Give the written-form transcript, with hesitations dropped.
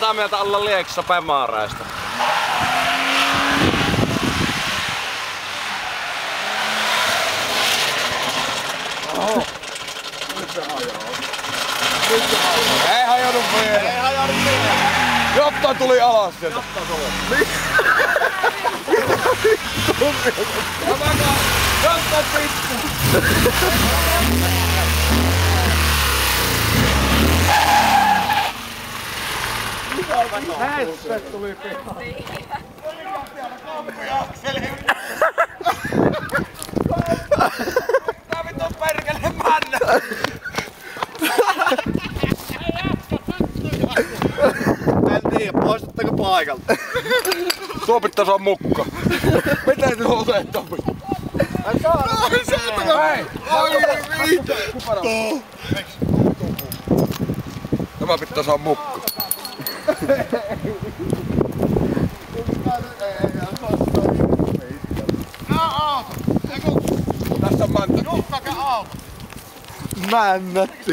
mitä mieltä olla Lieksassa päin Maaraista? Oho. Nyt se hajoaa. Ei hajonnut vielä. Ei hajonnut vielä. Jotta tuli alas sieltä. Jotta tuli. Jotta pitää. Näissä tuli pihaan. Tää vittu perkele männä. En tiedä, poistutteko paikalta? Tuo pitää saa mukka. Miten se on otettu? Ai saa! Hei! Ai mitä? Tämä pitää saa mukka. Tässä on mäntät. Männät.